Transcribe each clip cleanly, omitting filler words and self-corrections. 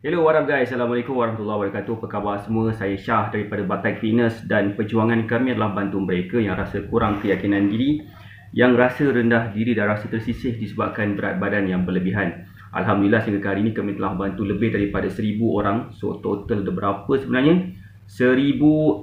Hello, what up guys? Assalamualaikum warahmatullahi wabarakatuh. Apa khabar semua? Saya Syah daripada Batak Fitness dan perjuangan kami adalah bantu mereka yang rasa kurang keyakinan diri, yang rasa rendah diri dan rasa tersisih disebabkan berat badan yang berlebihan. Alhamdulillah sehingga hari ini kami telah bantu lebih daripada 1000 orang. So total ada berapa sebenarnya? 1414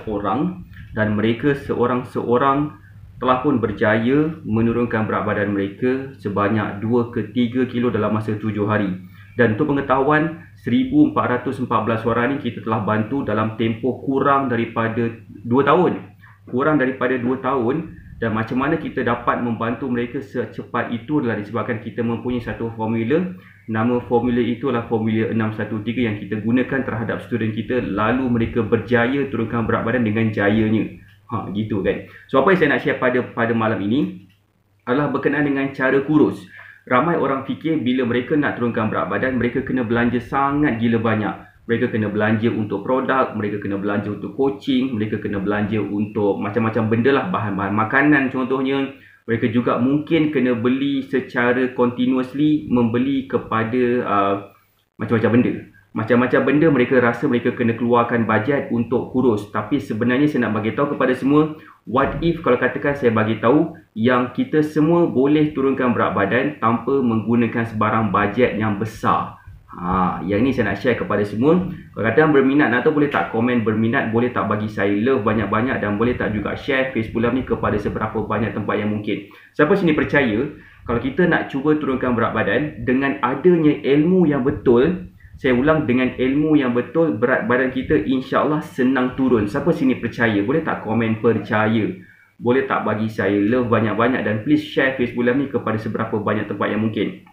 orang, dan mereka seorang-seorang telah pun berjaya menurunkan berat badan mereka sebanyak 2 ke 3 kilo dalam masa 7 hari. Dan untuk pengetahuan, 1414 orang ni kita telah bantu dalam tempoh kurang daripada 2 tahun. Dan macam mana kita dapat membantu mereka secepat itu adalah disebabkan kita mempunyai satu formula. Nama formula itu adalah formula 613 yang kita gunakan terhadap student kita, lalu mereka berjaya turunkan berat badan dengan jayanya. Gitu kan. So apa yang saya nak share pada malam ini adalah berkenaan dengan cara kurus. Ramai orang fikir bila mereka nak turunkan berat badan, mereka kena belanja sangat gila banyak. Mereka kena belanja untuk produk, mereka kena belanja untuk coaching, mereka kena belanja untuk macam-macam benda lah, bahan-bahan makanan contohnya. Mereka juga mungkin kena beli secara continuously, membeli kepada macam-macam benda. Macam-macam benda mereka rasa mereka kena keluarkan bajet untuk kurus. Tapi sebenarnya saya nak bagi tahu kepada semua, what if kalau katakan saya bagi tahu yang kita semua boleh turunkan berat badan tanpa menggunakan sebarang bajet yang besar. Yang ni saya nak share kepada semua. Kalau katakan berminat atau boleh tak komen berminat, boleh tak bagi saya love banyak-banyak, dan boleh tak juga share Facebook Live ni kepada seberapa banyak tempat yang mungkin. Siapa sini percaya kalau kita nak cuba turunkan berat badan dengan adanya ilmu yang betul, saya ulang, dengan ilmu yang betul, berat badan kita insya-Allah senang turun. Siapa sini percaya? Boleh tak komen percaya? Boleh tak bagi saya love banyak-banyak, dan please share Facebook Live ni kepada seberapa banyak tempat yang mungkin.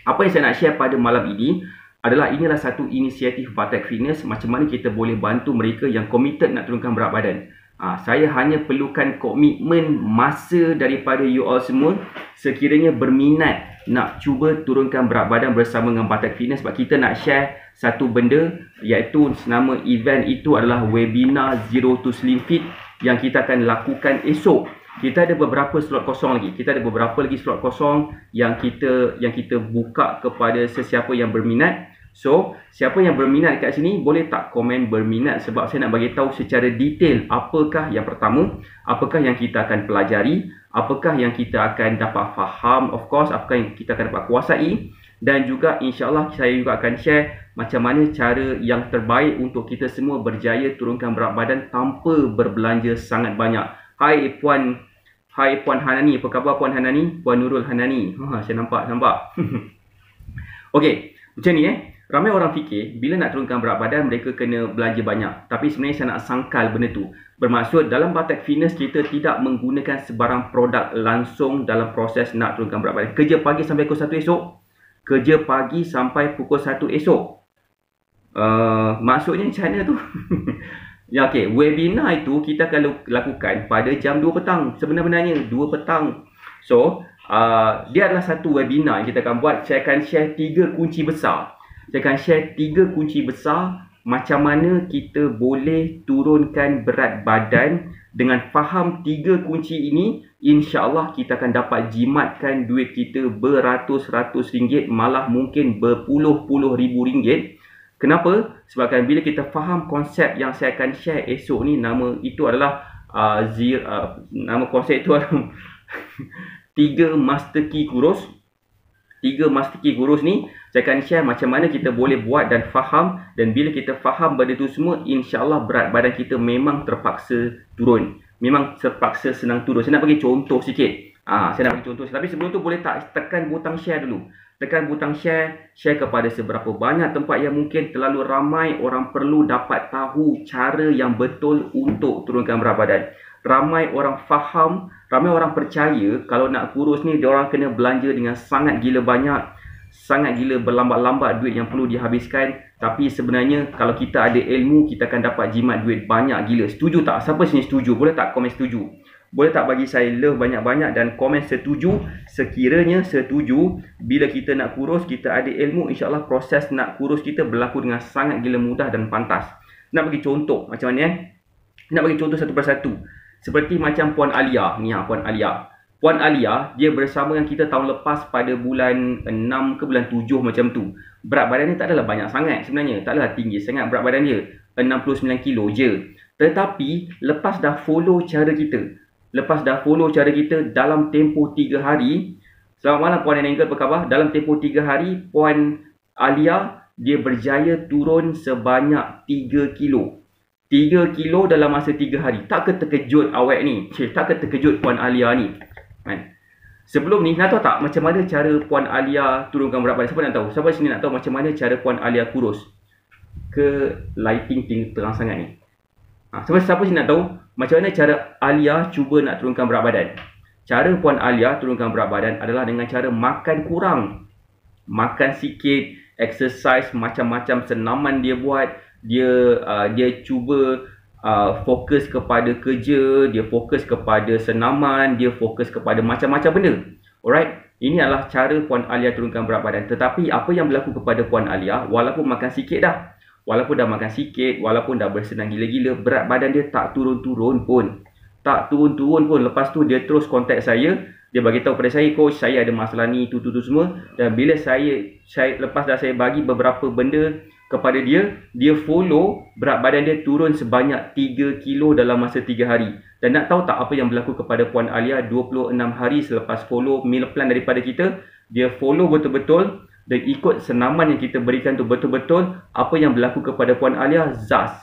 Apa yang saya nak share pada malam ini adalah inilah satu inisiatif Batak Fitness, macam mana kita boleh bantu mereka yang committed nak turunkan berat badan. Saya hanya perlukan komitmen masa daripada you all semua sekiranya berminat nak cuba turunkan berat badan bersama dengan Batak Fitness, sebab kita nak share satu benda, iaitu nama event itu adalah webinar Zero to Slim Fit yang kita akan lakukan esok. Kita ada beberapa slot kosong lagi. Kita ada beberapa lagi slot kosong yang kita buka kepada sesiapa yang berminat. So, siapa yang berminat kat sini boleh tak komen berminat, sebab saya nak bagi tahu secara detail apakah yang pertama, apakah yang kita akan pelajari, apakah yang kita akan dapat faham, of course, apakah yang kita akan dapat kuasai, dan juga insya-Allah saya juga akan share macam mana cara yang terbaik untuk kita semua berjaya turunkan berat badan tanpa berbelanja sangat banyak. Hai Puan Hanani, apa khabar Puan Hanani? Puan Nurul Hanani. Saya nampak. Okey, macam ni ramai orang fikir bila nak turunkan berat badan mereka kena belanja banyak. Tapi sebenarnya saya nak sangkal benda tu. Bermaksud dalam Batak Fitness kita tidak menggunakan sebarang produk langsung dalam proses nak turunkan berat badan. Kerja pagi sampai pukul 1 esok. Kerja pagi sampai pukul 1 esok. Maksudnya macam mana tu? Ya, okey, webinar itu kita akan lakukan pada jam 2 petang. Sebenarnya 2 petang. So, dia adalah satu webinar yang kita akan buat. Saya akan share 3 kunci besar. Macam mana kita boleh turunkan berat badan. Dengan faham 3 kunci ini, insya-Allah kita akan dapat jimatkan duit kita beratus-ratus ringgit, malah mungkin berpuluh-puluh ribu ringgit. Kenapa? Sebabkan bila kita faham konsep yang saya akan share esok ni, nama itu adalah nama konsep itu adalah 3 master key kurus. 3 master key kurus ni saya akan share macam mana kita boleh buat dan faham, dan bila kita faham benda tu semua, insya-Allah berat badan kita memang terpaksa turun. Memang terpaksa senang turun. Saya nak bagi contoh sikit. Tapi sebelum tu boleh tak tekan butang share dulu. Tekan butang share kepada seberapa banyak tempat yang mungkin. Terlalu ramai orang perlu dapat tahu cara yang betul untuk turunkan berat badan. Ramai orang faham, ramai orang percaya kalau nak kurus ni diorang kena belanja dengan sangat gila banyak, sangat gila berlambat-lambat duit yang perlu dihabiskan. Tapi sebenarnya kalau kita ada ilmu, kita akan dapat jimat duit banyak gila. Setuju tak? Siapa sini setuju? Boleh tak komen setuju? Boleh tak bagi saya love banyak-banyak dan komen setuju sekiranya setuju. Bila kita nak kurus, kita ada ilmu, insya-Allah proses nak kurus kita berlaku dengan sangat gila mudah dan pantas. Nak bagi contoh macam mana Nak bagi contoh satu persatu. Seperti macam Puan Alia ni, Puan Alia. Puan Alia, dia bersama dengan kita tahun lepas pada bulan 6 ke bulan 7 macam tu. Berat badan dia tak adalah banyak sangat sebenarnya. Tak adalah tinggi sangat berat badan dia. 69 kilo je. Tetapi, lepas dah follow cara kita. Dalam tempoh 3 hari. Selamat malam Puan Anangel, apa khabar? Dalam tempoh 3 hari, Puan Alia, dia berjaya turun sebanyak 3 kilo. 3 kilo dalam masa 3 hari. Tak ke terkejut awak ni? Tak ke terkejut Puan Alia ni? Sebelum ni, nak tahu tak macam mana cara Puan Alia turunkan berat badan? Siapa nak tahu? Siapa sini nak tahu macam mana cara Puan Alia kurus? Ke lighting terang sangat ni. Siapa sini nak tahu macam mana cara Alia cuba nak turunkan berat badan? Cara Puan Alia turunkan berat badan adalah dengan cara makan kurang. Makan sikit, exercise macam-macam senaman dia buat. Dia cuba fokus kepada kerja, dia fokus kepada senaman, dia fokus kepada macam-macam benda. Alright, ini adalah cara Puan Alia turunkan berat badan. Tetapi apa yang berlaku kepada Puan Alia, walaupun makan sikit dah, walaupun dah bersenam gila-gila, berat badan dia tak turun-turun pun. Lepas tu dia terus kontak saya. Dia bagi tahu pada saya, coach, saya ada masalah ni, tu semua. Dan bila saya lepas dah saya bagi beberapa benda kepada dia, dia follow, berat badan dia turun sebanyak 3 kilo dalam masa 3 hari. Dan nak tahu tak apa yang berlaku kepada Puan Alia 26 hari selepas follow meal plan daripada kita? Dia follow betul-betul dan ikut senaman yang kita berikan tu betul-betul. Apa yang berlaku kepada Puan Alia? Zas.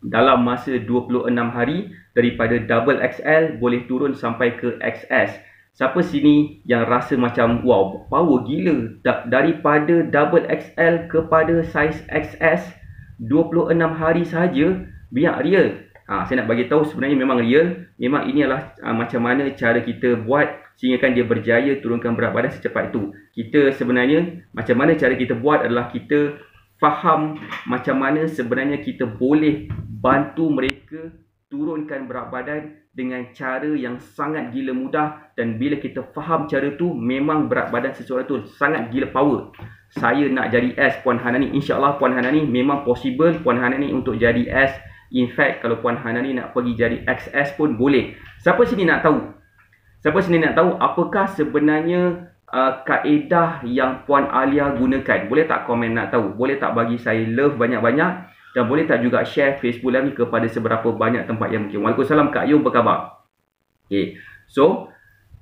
Dalam masa 26 hari, daripada double XL boleh turun sampai ke XS. Siapa sini yang rasa macam wow, power gila, daripada double XL kepada saiz XS 26 hari sahaja? Biar real. Saya nak bagi tahu sebenarnya memang real. Memang ini adalah macam mana cara kita buat sehingga kan dia berjaya turunkan berat badan secepat itu. Kita sebenarnya macam mana cara kita buat adalah kita faham macam mana sebenarnya kita boleh bantu mereka turunkan berat badan dengan cara yang sangat gila mudah. Dan bila kita faham cara tu, memang berat badan seseorang tu sangat gila power. Saya nak jadi S Puan Hanani, InsyaAllah Puan Hanani memang possible Puan Hanani untuk jadi S. In fact, kalau Puan Hanani nak pergi jadi XS pun boleh. Siapa sini nak tahu apakah sebenarnya kaedah yang Puan Alia gunakan? Boleh tak komen nak tahu? Boleh tak bagi saya love banyak-banyak? Dan boleh tak juga share Facebook Live ni kepada seberapa banyak tempat yang mungkin. Waalaikumsalam Kak Yu, apa khabar? Okay. So,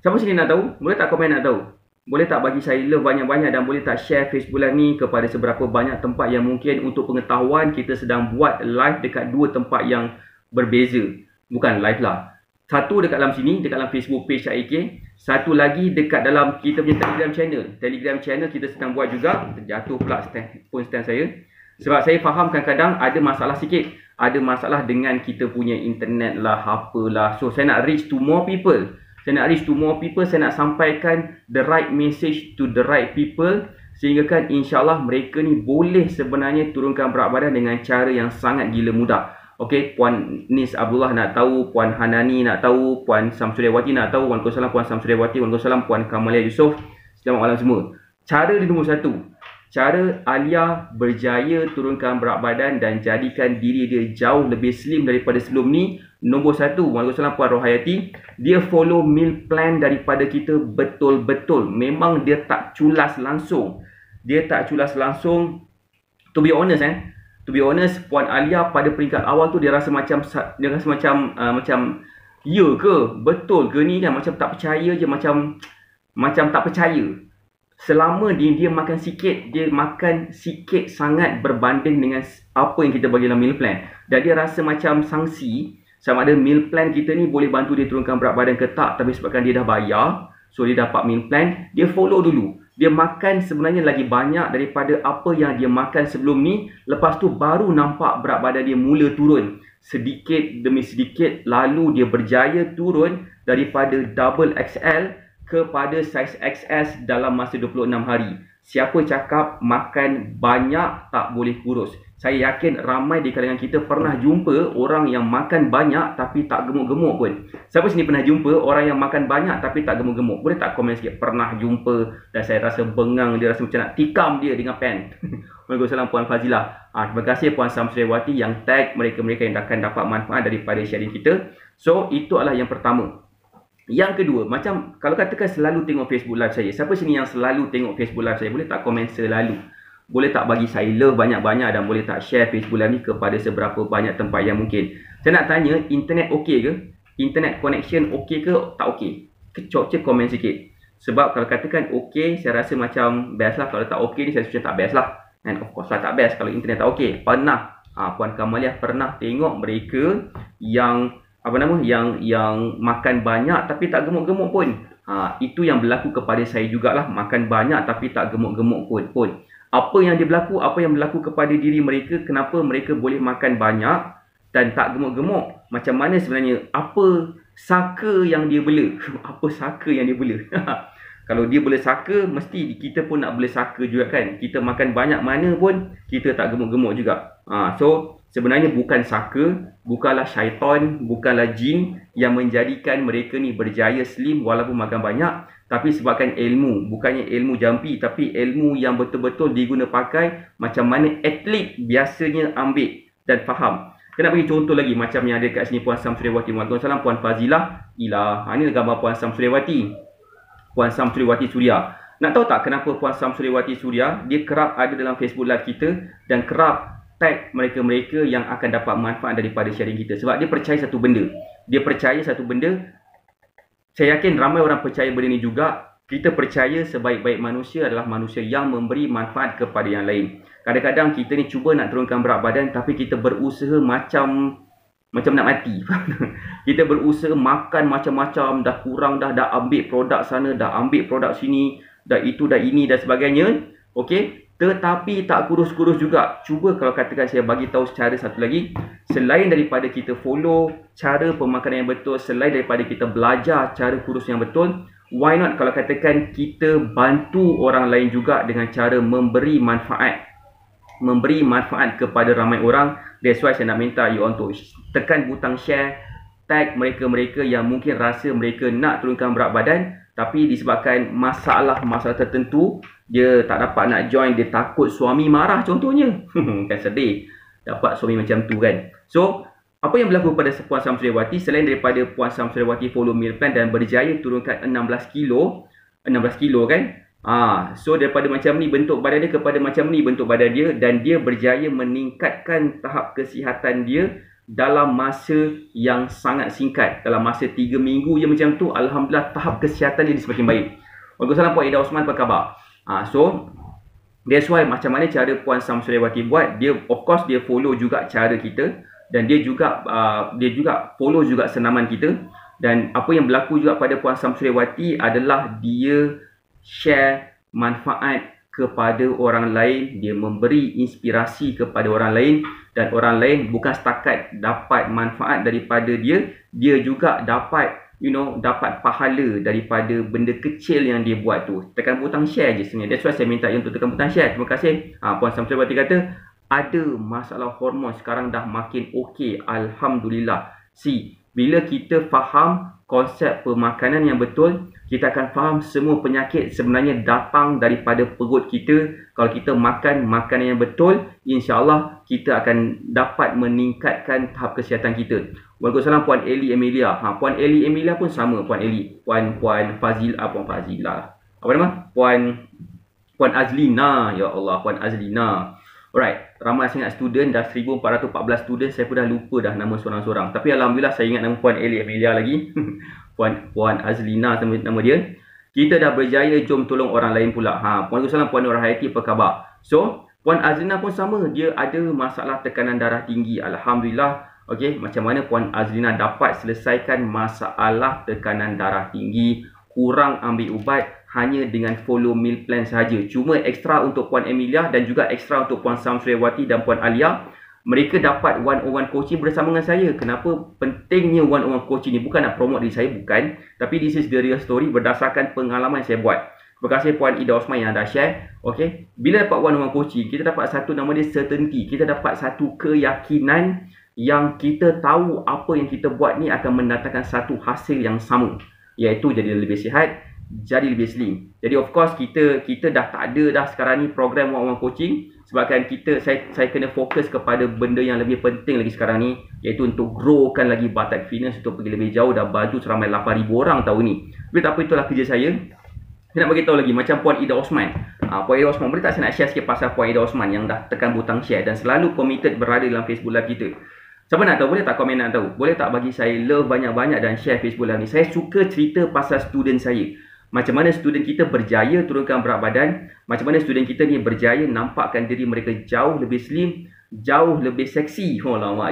siapa sini nak tahu? Boleh tak komen nak tahu? Boleh tak bagi saya love banyak-banyak dan boleh tak share Facebook Live ni kepada seberapa banyak tempat yang mungkin. Untuk pengetahuan, kita sedang buat live dekat 2 tempat yang berbeza. Bukan live lah. Satu dekat dalam sini, dekat dalam Facebook page AIK. Satu lagi dekat dalam kita punya Telegram channel. Telegram channel kita sedang buat juga. Terjatuh pula phone stand saya. Sebab saya faham kadang-kadang ada masalah sikit. Ada masalah dengan kita punya internet lah, apalah. So, saya nak reach to more people. Saya nak sampaikan the right message to the right people. Sehingga kan insyaAllah mereka ni boleh sebenarnya turunkan berat badan dengan cara yang sangat gila mudah. Okey, Puan Nis Abdullah nak tahu, Puan Hanani nak tahu, Puan Samsuryawati nak tahu. Waalaikumsalam Puan Samsuryawati, waalaikumsalam Puan Kamalia Yusof. Selamat malam semua. Cara di nombor 1. Cara Alia berjaya turunkan berat badan dan jadikan diri dia jauh lebih slim daripada sebelum ni. Nombor 1, waalaikumsalam Puan Rohayati. Dia follow meal plan daripada kita betul-betul. Memang dia tak culas langsung. To be honest, Puan Alia pada peringkat awal tu dia rasa macam ya ke? Betul ke ni kan? Macam tak percaya je, macam tak percaya. Selama dia makan sikit sangat berbanding dengan apa yang kita bagi dalam meal plan. Dan dia rasa macam sangsi sama ada meal plan kita ni boleh bantu dia turunkan berat badan ke tak. Tapi sebabkan dia dah bayar, so dia dapat meal plan, dia follow dulu. Dia makan sebenarnya lagi banyak daripada apa yang dia makan sebelum ni. Lepas tu baru nampak berat badan dia mula turun. Sedikit demi sedikit, lalu dia berjaya turun daripada double XL kepada saiz XS dalam masa 26 hari. Siapa cakap makan banyak tak boleh kurus? Saya yakin ramai di kalangan kita pernah jumpa orang yang makan banyak tapi tak gemuk-gemuk pun. Siapa sini pernah jumpa orang yang makan banyak tapi tak gemuk-gemuk? Boleh tak komen sikit? Pernah jumpa dan saya rasa bengang, dia rasa macam nak tikam dia dengan pen. Waalaikumsalam Puan Fazilah. Terima kasih Puan Samsuryawati yang tag mereka-mereka yang akan dapat manfaat daripada sharing kita. So, itu adalah yang pertama. Yang kedua, macam kalau katakan selalu tengok Facebook live saya. Siapa sini yang selalu tengok Facebook live saya? Boleh tak komen selalu? Boleh tak bagi saya love banyak-banyak dan boleh tak share Facebook live ni kepada seberapa banyak tempat yang mungkin? Saya nak tanya, internet okey ke? Internet connection okey ke tak okey? Kecok komen sikit. Sebab kalau katakan okey, saya rasa macam best lah. Kalau tak okey ni saya rasa tak best lah. And of course lah tak best kalau internet tak okey. Pernah Puan Kamaliah pernah tengok mereka yang yang makan banyak tapi tak gemuk-gemuk pun. Itu yang berlaku kepada saya jugalah, makan banyak tapi tak gemuk-gemuk pun. Apa yang berlaku kepada diri mereka, kenapa mereka boleh makan banyak dan tak gemuk-gemuk? Macam mana sebenarnya? Apa saka yang dia bela? Apa saka yang dia bela? Kalau dia boleh saka, mesti kita pun nak boleh saka juga kan. Kita makan banyak mana pun, kita tak gemuk-gemuk juga. So, sebenarnya bukan saka, bukanlah syaitan, bukanlah jin yang menjadikan mereka ni berjaya slim walaupun makan banyak. Tapi sebabkan ilmu, bukannya ilmu jampi, tapi ilmu yang betul-betul diguna pakai macam mana atlet biasanya ambil dan faham. Kita nak bagi contoh lagi macam yang ada kat sini Puan Samsuriwati. Waalaikumsalam Puan Fazilah. Ini gambar Puan Samsuriwati. Puan Samsuriwati Suria. Nak tahu tak kenapa Puan Samsuriwati Suria dia kerap ada dalam Facebook live kita dan kerap tag mereka-mereka yang akan dapat manfaat daripada sharing kita? Sebab dia percaya satu benda. Saya yakin ramai orang percaya benda ni juga. Kita percaya sebaik-baik manusia adalah manusia yang memberi manfaat kepada yang lain. Kadang-kadang kita ni cuba nak turunkan berat badan tapi kita berusaha macam nak mati. Kita berusaha makan macam-macam, dah kurang dah ambil produk sana, dah ambil produk sini, dah itu, dah ini dan sebagainya. Okey, tetapi tak kurus-kurus juga. Cuba kalau katakan saya bagi tahu secara satu lagi, selain daripada kita follow cara pemakanan yang betul, selain daripada kita belajar cara kurus yang betul, why not kalau katakan kita bantu orang lain juga dengan cara memberi manfaat kepada ramai orang. That's why saya nak minta you untuk tekan butang share, tag mereka-mereka yang mungkin rasa mereka nak turunkan berat badan tapi disebabkan masalah tertentu dia tak dapat nak join, dia takut suami marah contohnya. Kan sedih dapat suami macam tu kan. So apa yang berlaku pada Puan Samsuriwati, selain daripada Puan Samsuriwati follow meal plan dan berjaya turunkan 16 kilo kan. So daripada macam ni bentuk badan dia kepada macam ni bentuk badan dia, dan dia berjaya meningkatkan tahap kesihatan dia dalam masa yang sangat singkat. Dalam masa 3 minggu je macam tu, alhamdulillah tahap kesihatan dia semakin baik. Waalaikumsalam Puan Ida Osman, apa khabar? So that's why macam mana cara Puan Samsuriwati buat, dia of course dia follow juga cara kita dan dia juga follow juga senaman kita. Dan apa yang berlaku juga pada Puan Samsuriwati adalah dia share manfaat kepada orang lain, dia memberi inspirasi kepada orang lain, dan orang lain bukan setakat dapat manfaat daripada dia, dia juga dapat dapat pahala daripada benda kecil yang dia buat tu. Tekan butang share je sebenarnya. That's why saya minta untuk tekan butang share. Terima kasih. Puan Samsuriwati kata ada masalah hormon sekarang dah makin okey, alhamdulillah. Bila kita faham konsep pemakanan yang betul, kita akan faham semua penyakit sebenarnya datang daripada perut kita. Kalau kita makan makanan yang betul, insya-Allah kita akan dapat meningkatkan tahap kesihatan kita. Waalaikumsalam Puan Eli Emilia. Puan Eli Emilia pun sama Puan Eli. Puan Fazilah, Puan Fazilah. Apa nama? Puan Azlina. Ya Allah, Puan Azlina. Alright, ramai sangat student, dah 1414 student, saya pun dah lupa dah nama seorang-seorang. Tapi alhamdulillah saya ingat nama Puan Eli Emilia lagi. Puan Azlina nama dia. Kita dah berjaya, jom tolong orang lain pula. Waalaikumsalam Puan Nurhayati, apa khabar? So, Puan Azlina pun sama, dia ada masalah tekanan darah tinggi. Alhamdulillah. Okey, macam mana Puan Azlina dapat selesaikan masalah tekanan darah tinggi, kurang ambil ubat, hanya dengan follow meal plan sahaja. Cuma ekstra untuk Puan Emilia dan juga ekstra untuk Puan Samsuriwati dan Puan Alia, mereka dapat one-on-one coaching bersama dengan saya. Kenapa pentingnya one-on-one coaching ni? Bukan nak promote diri saya, bukan. Tapi this is the real story berdasarkan pengalaman yang saya buat. Terima kasih Puan Ida Osman yang dah share. Okay, bila dapat one-on-one coaching, kita dapat satu nama dia certainty. Kita dapat satu keyakinan yang kita tahu apa yang kita buat ni akan mendatangkan satu hasil yang sama, iaitu jadi lebih sihat, jadi lebih slim. Jadi of course kita dah tak ada dah sekarang ni program one-on-one coaching, sebabkan saya kena fokus kepada benda yang lebih penting lagi sekarang ni, iaitu untuk growkan lagi Batak Fitness untuk pergi lebih jauh, dah bantu seramai 8,000 orang tahun ni. Tapi tak apa, itulah kerja saya. Saya nak bagi tahu lagi macam Puan Ida Osman. Puan Ida Osman, boleh tak saya nak share sikit pasal Puan Ida Osman yang dah tekan butang share dan selalu committed berada dalam Facebook Live kita. Siapa nak tahu? Boleh tak komen nak tahu? Boleh tak bagi saya love banyak-banyak dan share Facebook Live ni? Saya suka cerita pasal student saya. Macam mana student kita berjaya turunkan berat badan, macam mana student kita ni berjaya nampakkan diri mereka jauh lebih slim, jauh lebih seksi,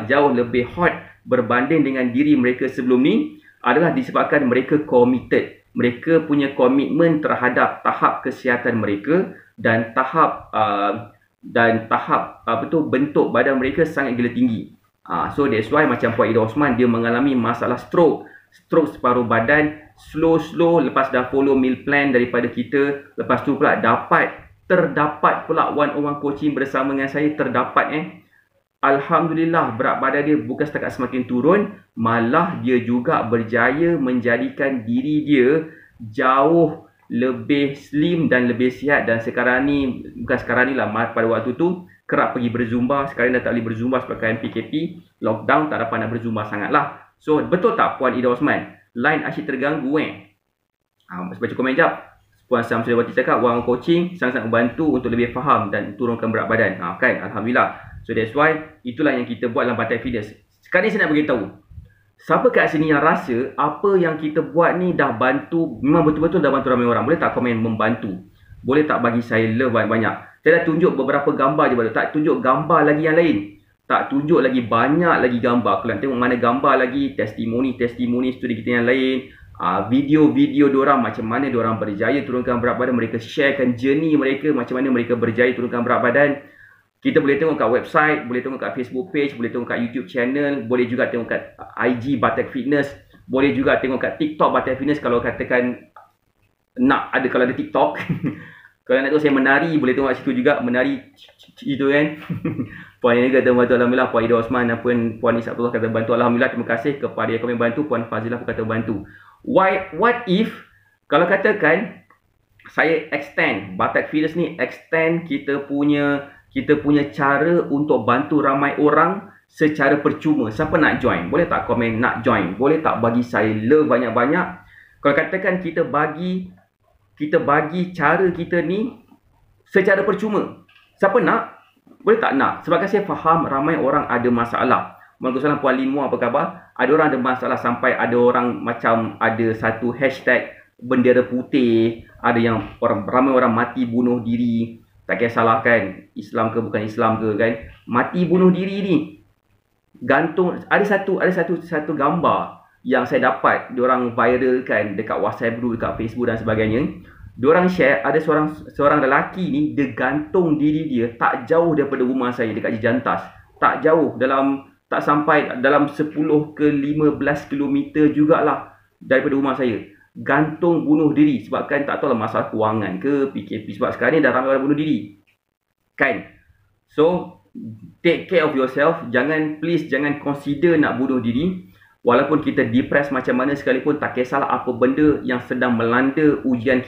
jauh lebih hot berbanding dengan diri mereka sebelum ni, adalah disebabkan mereka committed. Mereka punya komitmen terhadap tahap kesihatan mereka dan tahap bentuk badan mereka sangat gila tinggi. So that's why macam Puan Ida Osman, dia mengalami masalah stroke separuh badan, slow lepas dah follow meal plan daripada kita, lepas tu pula terdapat pula one-on-one coaching bersama dengan saya, Alhamdulillah, berat badan dia bukan setakat semakin turun, malah dia juga berjaya menjadikan diri dia jauh lebih slim dan lebih sihat. Dan sekarang ni, bukan sekarang ni lah, pada waktu tu kerap pergi berzumba. Sekarang dah tak boleh berzumba sebabkan PKP, lockdown, tak dapat nak berzumba sangat lah. So betul tak Puan Ida Osman? Line asyik terganggu baca komen jap. Puan Sam Suryawati cakap one coaching sangat-sangat membantu untuk lebih faham dan turunkan berat badan. Kan, Alhamdulillah. So that's why itulah yang kita buat dalam Batak Fitness. Sekarang ni saya nak beritahu, siapa kat sini yang rasa apa yang kita buat ni dah bantu, memang betul-betul dah bantu ramai orang? Boleh tak komen membantu? Boleh tak bagi saya love banyak-banyak? Saya dah tunjuk beberapa gambar je baru, tak tunjuk gambar lagi yang lain. Tak tunjuk lagi banyak lagi gambar. Kalau nak tengok mana gambar lagi, testimoni student kita yang lain, video-video diorang macam mana diorang berjaya turunkan berat badan, mereka sharekan journey mereka, macam mana mereka berjaya turunkan berat badan. Kita boleh tengok kat website, boleh tengok kat Facebook page, boleh tengok kat YouTube channel, boleh juga tengok kat IG Batak Fitness, boleh juga tengok kat TikTok Batak Fitness kalau katakan kalau ada TikTok. Kalau nak tahu saya menari, boleh tengok kat situ juga, menari itu kan. Puan ini kata bantu, Alhamdulillah. Puan Ida Osman dan Puan Isa Abdullah kata bantu, Alhamdulillah. Terima kasih kepada yang kami bantu. Puan Fazilah pun kata bantu. What if kalau katakan saya extend Batak Fitness ni, extend kita punya cara untuk bantu ramai orang secara percuma. Siapa nak join? Boleh tak komen nak join? Boleh tak bagi saya love banyak-banyak? Kalau katakan kita bagi cara kita ni secara percuma, siapa nak? Boleh tak nak? Sebabkan saya faham ramai orang ada masalah. Waalaikumsalam Puan Limu, apa khabar? Ada orang ada masalah sampai ada orang macam ada satu hashtag bendera putih, ada yang ramai orang mati bunuh diri. Tak kisahlah kan, Islam ke bukan Islam ke kan, mati bunuh diri ni gantung. Ada satu gambar yang saya dapat diorang viralkan dekat WhatsApp group, dekat Facebook dan sebagainya. Diorang share ada seorang lelaki ni, dia gantung diri dia tak jauh daripada rumah saya dekat Jejantas. Tak jauh, tak sampai dalam 10 ke 15 kilometer jugalah daripada rumah saya. Gantung bunuh diri sebabkan tak tahulah masalah kewangan ke PKP, sebab sekarang ni dah ramai orang bunuh diri. Kan? So take care of yourself. Please jangan consider nak bunuh diri. Walaupun kita depressed macam mana sekalipun, tak kisahlah apa benda yang sedang melanda ujian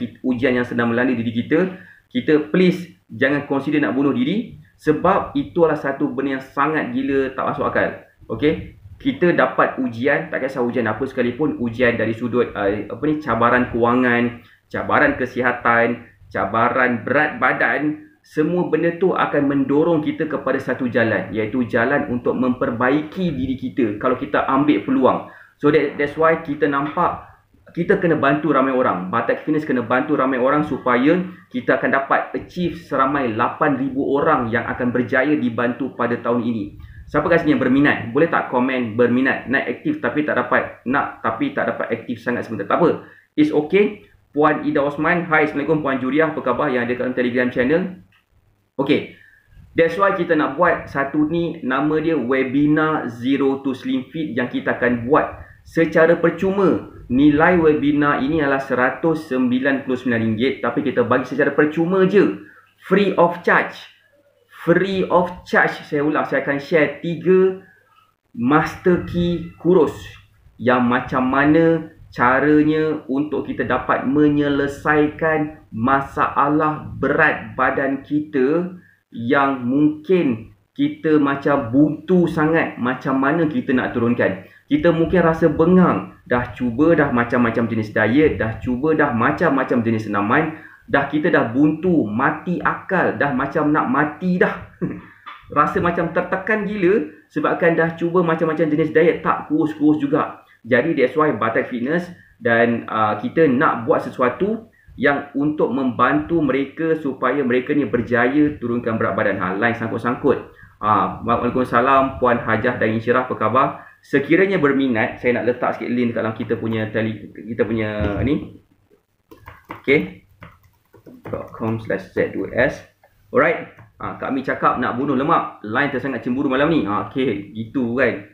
yang sedang melanda diri kita, please jangan consider nak bunuh diri, sebab itu adalah satu benda yang sangat gila tak masuk akal. Okay? Kita dapat ujian, tak kisah ujian apa sekalipun, ujian dari sudut cabaran kewangan, cabaran kesihatan, cabaran berat badan, semua benda tu akan mendorong kita kepada satu jalan, iaitu jalan untuk memperbaiki diri kita kalau kita ambil peluang. So that's why kita nampak kita kena bantu ramai orang. Batak Fitness kena bantu ramai orang supaya kita akan dapat achieve seramai 8,000 orang yang akan berjaya dibantu pada tahun ini. Siapa kat sini yang berminat? Boleh tak komen berminat? Nak aktif tapi tak dapat aktif sangat sebentar. Tak apa. It's okay. Puan Ida Osman, hai, Assalamualaikum. Puan Juriah, apa khabar yang ada kat Telegram channel? Okay. That's why kita nak buat satu ni, nama dia Webinar Zero to Slim Fit yang kita akan buat secara percuma. Nilai webinar ini adalah RM199, tapi kita bagi secara percuma je. Free of charge. Free of charge. Saya ulang, saya akan share 3 master key kurus yang macam mana caranya untuk kita dapat menyelesaikan masalah berat badan kita yang mungkin kita macam buntu sangat macam mana kita nak turunkan. Kita mungkin rasa bengang, dah cuba dah macam-macam jenis diet, dah cuba dah macam-macam jenis senaman, dah kita dah buntu, mati akal, dah macam nak mati dah. Rasa macam tertekan gila sebabkan dah cuba macam-macam jenis diet tak kurus-kurus juga. Jadi that's why Batak Fitness dan kita nak buat sesuatu yang untuk membantu mereka supaya mereka ni berjaya turunkan berat badan. Lain sangkut-sangkut. Waalaikumsalam Puan Hajah dan Insyirah, apa khabar? Sekiranya berminat, saya nak letak sikit link dalam kita punya ni. Okay. .com/z2s. Alright. Kak Mi cakap nak bunuh lemak. Line tersangat cemburu malam ni. Okay, gitu kan.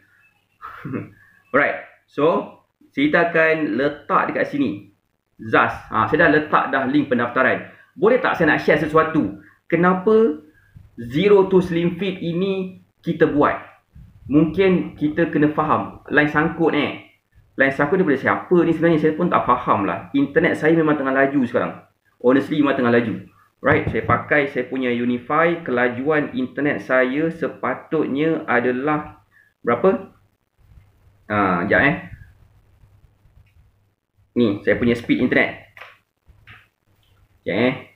Alright. So, kita akan letak dekat sini. Zaz. Saya dah letak dah link pendaftaran. Boleh tak saya nak share sesuatu? Kenapa Zero to Slim Fit ini kita buat? Mungkin kita kena faham. Line sangkut Line sangkut daripada siapa ni sebenarnya saya pun tak faham lah. Internet saya memang tengah laju sekarang. Honestly memang tengah laju. Right, saya pakai saya punya Unify. Kelajuan internet saya sepatutnya adalah berapa? Sekejap Ni, saya punya speed internet. Sekejap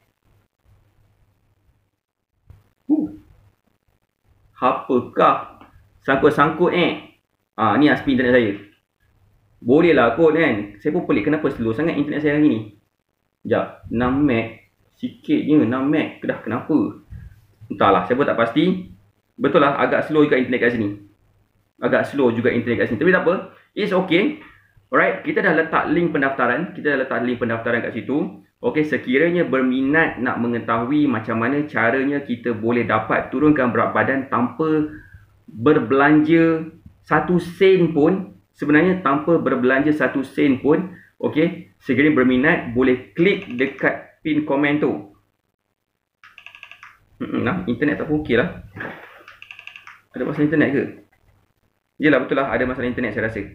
Apakah sangkut-sangkut ni speed internet saya. Boleh lah kot kan. Saya pun pelik kenapa slow sangat internet saya hari ni. Sekejap, 6 meg. Sikitnya 6 meg. Dah kenapa? Entahlah, saya pun tak pasti. Betul lah, agak slow juga internet kat sini. Tapi tak apa. It's okay. Alright, kita dah letak link pendaftaran. Kat situ. Okay, sekiranya berminat nak mengetahui macam mana caranya kita boleh dapat turunkan berat badan tanpa berbelanja 1 sen pun. Sebenarnya tanpa berbelanja 1 sen pun. Okay, sekiranya berminat boleh klik dekat pin komen tu. Internet tak okey lah. Ada masalah internet ke? Yelah, betul lah, ada masalah internet saya rasa.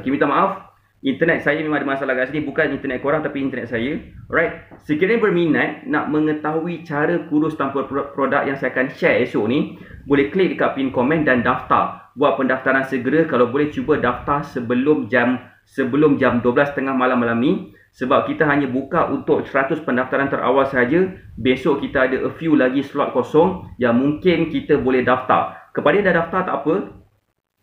Okay, minta maaf. Internet saya memang ada masalah kat sini. Bukan internet korang tapi internet saya. Alright. Sekiranya berminat nak mengetahui cara kurus tanpa produk yang saya akan share esok ni, boleh klik dekat pin komen dan daftar. Buat pendaftaran segera. Kalau boleh cuba daftar sebelum jam 12.30 malam ni. Sebab kita hanya buka untuk 100 pendaftaran terawal saja. Besok kita ada a few lagi slot kosong yang mungkin kita boleh daftar. Kepada yang dah daftar tak apa.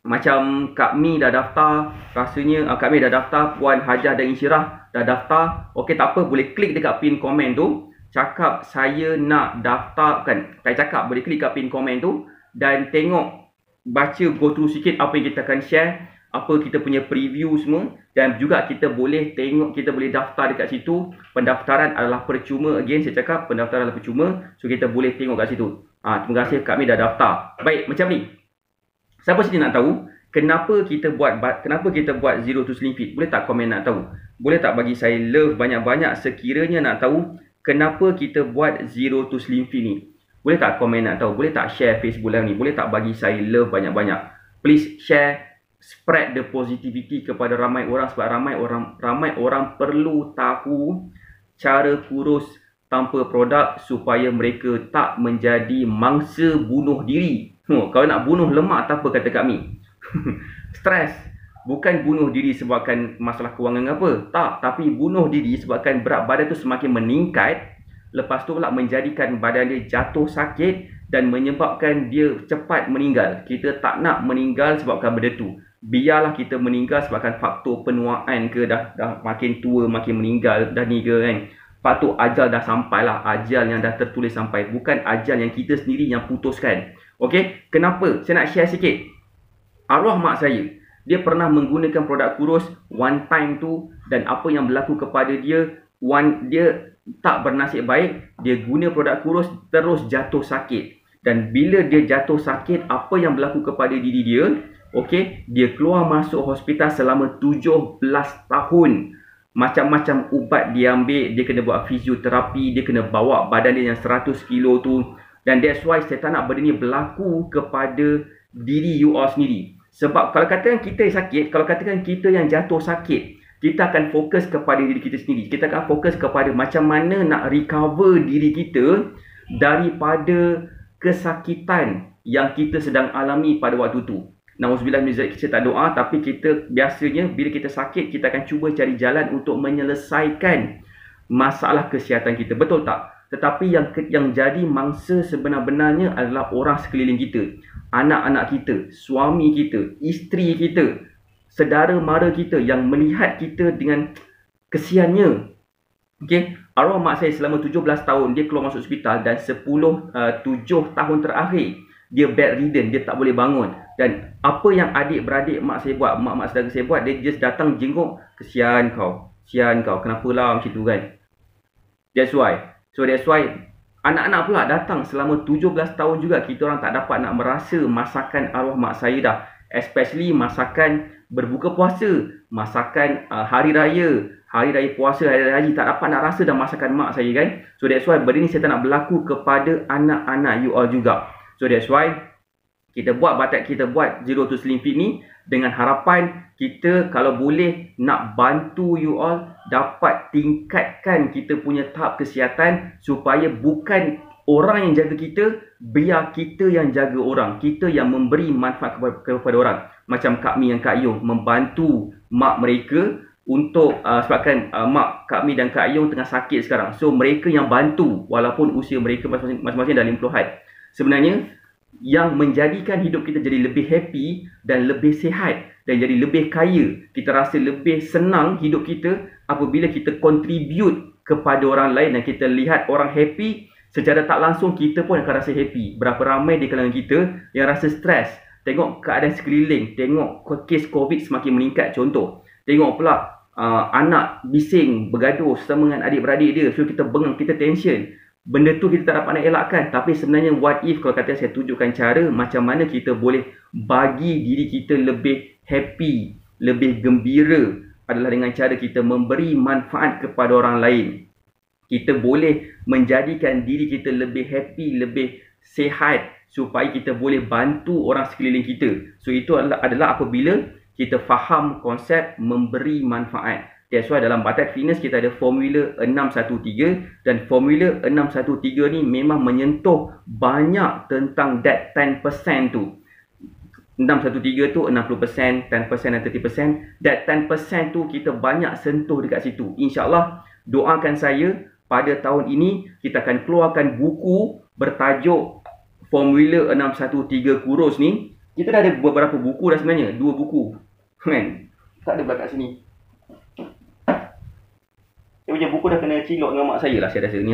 Macam Kak Mi dah daftar, rasanya Kak Mi dah daftar, Puan Hajah dan Insyirah dah daftar. Okey, tak apa, boleh klik dekat pin komen tu. Cakap saya nak daftar, boleh klik kat pin komen tu dan tengok, baca, go through sikit apa yang kita akan share, apa kita punya preview semua. Dan juga kita boleh tengok, kita boleh daftar dekat situ. Pendaftaran adalah percuma. Again saya cakap, pendaftaran adalah percuma. So kita boleh tengok kat situ. Terima kasih Kak Mi dah daftar. Baik, macam ni. Siapa sini nak tahu kenapa kita buat Zero to Slim Fit? Boleh tak komen nak tahu? Boleh tak bagi saya love banyak-banyak sekiranya nak tahu kenapa kita buat Zero to Slim Fit ni? Boleh tak komen nak tahu? Boleh tak share Facebook live ni? Boleh tak bagi saya love banyak-banyak? Please share, spread the positivity kepada ramai orang sebab ramai orang perlu tahu cara kurus tanpa produk supaya mereka tak menjadi mangsa bunuh diri. Kalau nak bunuh lemak tak apa, kata Kak Mi. Stres. Bukan bunuh diri sebabkan masalah kewangan apa. Tak. Tapi bunuh diri sebabkan berat badan tu semakin meningkat. Lepas tu pula menjadikan badan dia jatuh sakit dan menyebabkan dia cepat meninggal. Kita tak nak meninggal sebabkan benda tu. Biarlah kita meninggal sebabkan faktor penuaan ke, dah makin tua makin meninggal dah ni ke kan. Faktor ajal dah sampai lah. Ajal yang dah tertulis sampai. Bukan ajal yang kita sendiri yang putuskan. Okey, kenapa? Saya nak share sikit. Arwah mak saya, dia pernah menggunakan produk kurus one time tu, dan apa yang berlaku kepada dia, dia tak bernasib baik. Dia guna produk kurus terus jatuh sakit. Dan bila dia jatuh sakit, apa yang berlaku kepada diri dia? Okey, dia keluar masuk hospital selama 17 tahun. Macam-macam ubat dia ambil, dia kena buat fizioterapi, dia kena bawa badan dia yang 100 kilo tu. Dan that's why saya tak nak benda ni berlaku kepada diri you all sendiri. Sebab kalau katakan kita yang sakit, kalau katakan kita yang jatuh sakit, kita akan fokus kepada diri kita sendiri. Kita akan fokus kepada macam mana nak recover diri kita daripada kesakitan yang kita sedang alami pada waktu tu. Nauzubillah min zalik, kita tak doa, tapi kita biasanya bila kita sakit, kita akan cuba cari jalan untuk menyelesaikan masalah kesihatan kita. Betul tak? Tetapi yang jadi mangsa sebenar-benarnya adalah orang sekeliling kita. Anak-anak kita, suami kita, isteri kita, saudara mara kita yang melihat kita dengan kesiannya. Okey, arwah mak saya selama 17 tahun dia keluar masuk hospital, dan 7 tahun terakhir dia bedridden, dia tak boleh bangun. Dan apa yang adik-beradik mak saya buat, mak-mak saudara saya buat, dia just datang jenguk, kesian kau, kenapa lah macam tu kan. That's why anak-anak pula datang selama 17 tahun juga, kita orang tak dapat nak merasa masakan arwah mak saya dah. Especially masakan berbuka puasa, masakan hari raya puasa, hari raya haji, tak dapat nak rasa dah masakan mak saya kan. So that's why benda ni saya tak nak berlaku kepada anak-anak you all juga. So that's why kita buat Zero to Slim Fit ni dengan harapan kita kalau boleh nak bantu you all dapat tingkatkan kita punya tahap kesihatan, supaya bukan orang yang jaga kita, biar kita yang jaga orang, kita yang memberi manfaat kepada orang. Macam Kak Mi dan Kak Yung membantu mak mereka untuk sebabkan mak Kak Mi dan Kak Yung tengah sakit sekarang. So mereka yang bantu walaupun usia mereka masing-masing dah 50-an. Sebenarnya yang menjadikan hidup kita jadi lebih happy dan lebih sihat dan jadi lebih kaya, kita rasa lebih senang hidup kita apabila kita contribute kepada orang lain dan kita lihat orang happy, secara tak langsung kita pun akan rasa happy. Berapa ramai di kalangan kita yang rasa stres tengok keadaan sekeliling, tengok kes COVID semakin meningkat contoh, tengok pula anak bising bergaduh sama dengan adik-beradik dia, so kita bengang, kita tension. Benda tu kita tak dapat nak elakkan. Tapi sebenarnya what if kalau kata saya tunjukkan cara macam mana kita boleh bagi diri kita lebih happy, lebih gembira, adalah dengan cara kita memberi manfaat kepada orang lain. Kita boleh menjadikan diri kita lebih happy, lebih sihat, supaya kita boleh bantu orang sekeliling kita. So itu adalah apabila kita faham konsep memberi manfaat. That's why dalam Batak Fitness kita ada formula 613, dan formula 613 ni memang menyentuh banyak tentang that 10% tu. 613 tu 60%, 10% dan 30%. That 10% tu kita banyak sentuh dekat situ. InsyaAllah doakan saya pada tahun ini kita akan keluarkan buku bertajuk formula 613 kurus ni. Kita dah ada beberapa buku dah sebenarnya, 2 buku kan. Tak ada belakang sini. Dia punya buku dah kena cilok dengan mak saya lah, saya rasa ni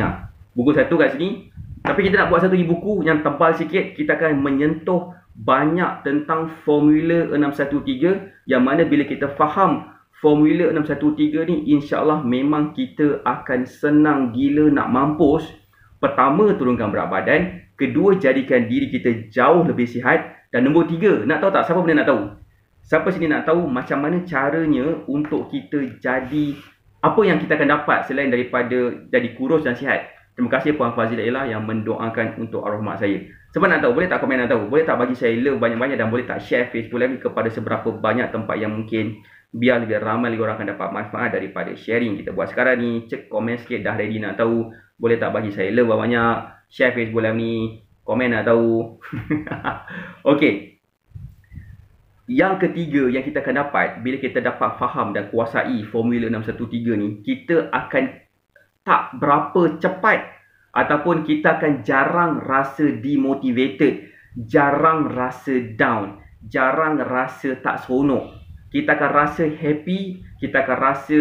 buku satu kat sini. Tapi kita nak buat satu lagi buku yang tebal sikit. Kita akan menyentuh banyak tentang formula 613, yang mana bila kita faham formula 613 ni, insyaAllah memang kita akan senang gila nak mampus. Pertama, turunkan berat badan. Kedua, jadikan diri kita jauh lebih sihat. Dan nombor 3, nak tahu tak siapa benda nak tahu? Siapa sini nak tahu macam mana caranya untuk kita jadi, apa yang kita akan dapat selain daripada jadi kurus dan sihat? Terima kasih Puan Fazilah yang mendoakan untuk arwah mak saya. Sebab nak tahu, boleh tak komen nak tahu? Boleh tak bagi saya love banyak-banyak, dan boleh tak share Facebook Live kepada seberapa banyak tempat yang mungkin, biar lebih ramai lagi orang akan dapat manfaat daripada sharing kita buat sekarang ni. Cek komen sikit dah ready nak tahu. Boleh tak bagi saya love banyak, share Facebook Live ni, komen nak tahu. Okey. Yang ketiga yang kita akan dapat bila kita dapat faham dan kuasai formula 613 ni, kita akan tak berapa cepat ataupun kita akan jarang rasa demotivated, jarang rasa down, jarang rasa tak seronok. Kita akan rasa happy, kita akan rasa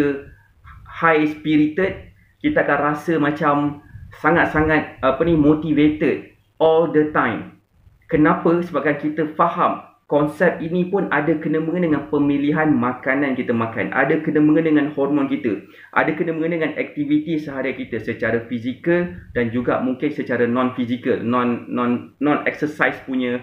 high spirited, kita akan rasa macam sangat-sangat motivated all the time. Kenapa? Sebabkan kita faham konsep ini pun ada kena-mengena dengan pemilihan makanan kita makan, ada kena-mengena dengan hormon kita, ada kena-mengena dengan aktiviti seharian kita secara fizikal dan juga mungkin secara non-fizikal, non-exercise punya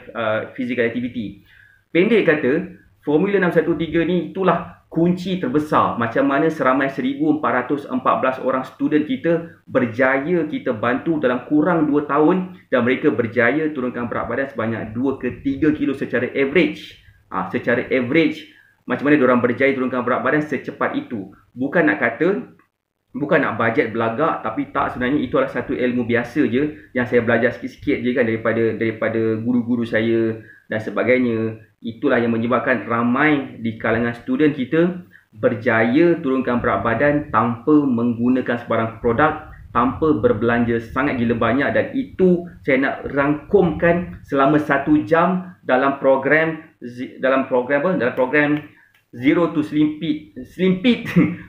physical activity. Pendek kata, formula 613 ni itulah kunci terbesar macam mana seramai 1414 orang student kita berjaya kita bantu dalam kurang 2 tahun, dan mereka berjaya turunkan berat badan sebanyak 2 ke 3 kilo secara average secara average macam mana diorang berjaya turunkan berat badan secepat itu. Bukan nak bajet belagak, tapi tak, sebenarnya itu adalah satu ilmu biasa je yang saya belajar sikit-sikit je kan daripada guru-guru saya dan sebagainya. Itulah yang menyebabkan ramai di kalangan student kita berjaya turunkan berat badan tanpa menggunakan sebarang produk, tanpa berbelanja sangat gila banyak. Dan itu saya nak rangkumkan selama 1 jam dalam program Zero to Slim Fit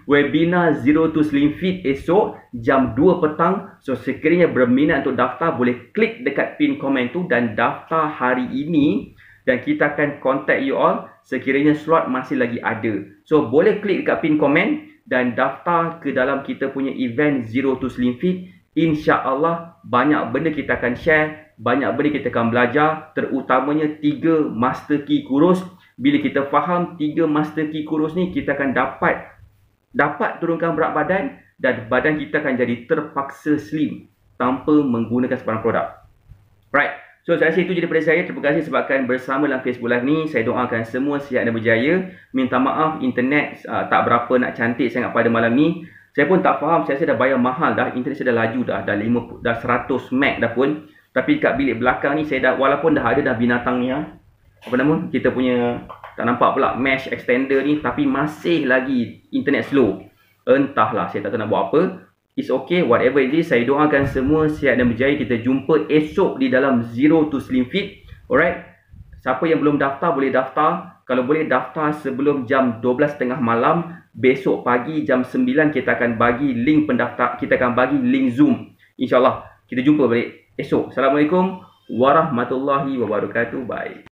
webinar Zero to Slim Fit esok jam 2 petang. So sekiranya berminat untuk daftar, boleh klik dekat pin komen tu dan daftar hari ini, dan kita akan contact you all sekiranya slot masih lagi ada. So boleh klik dekat pin komen dan daftar ke dalam kita punya event Zero to Slim Fit. InsyaAllah banyak benda kita akan share, banyak benda kita akan belajar, terutamanya 3 master key kurus. Bila kita faham 3 master key kurus ni, kita akan dapat turunkan berat badan dan badan kita akan jadi terpaksa slim tanpa menggunakan sebarang produk. Right. So saya rasa itu je daripada saya. Terima kasih sebabkan bersama dalam Facebook Live ni. Saya doakan semua sihat dan berjaya. Minta maaf internet tak berapa nak cantik sangat pada malam ni. Saya pun tak faham, saya rasa dah bayar mahal dah. Internet saya dah laju dah 100 meg dah pun. Tapi kat bilik belakang ni saya dah, walaupun dah ada dah binatangnya, apa nama, kita punya, tak nampak pula mesh extender ni, tapi masih lagi internet slow. Entahlah, saya tak tahu nak buat apa. It's okay, whatever it is. Saya doakan semua sihat dan berjaya. Kita jumpa esok di dalam Zero to Slim Fit. Alright. Siapa yang belum daftar boleh daftar. Kalau boleh daftar sebelum jam 12.30 malam. Besok pagi jam 9 kita akan bagi link pendaftar. Kita akan bagi link Zoom. InsyaAllah kita jumpa balik esok. Assalamualaikum warahmatullahi wabarakatuh. Bye.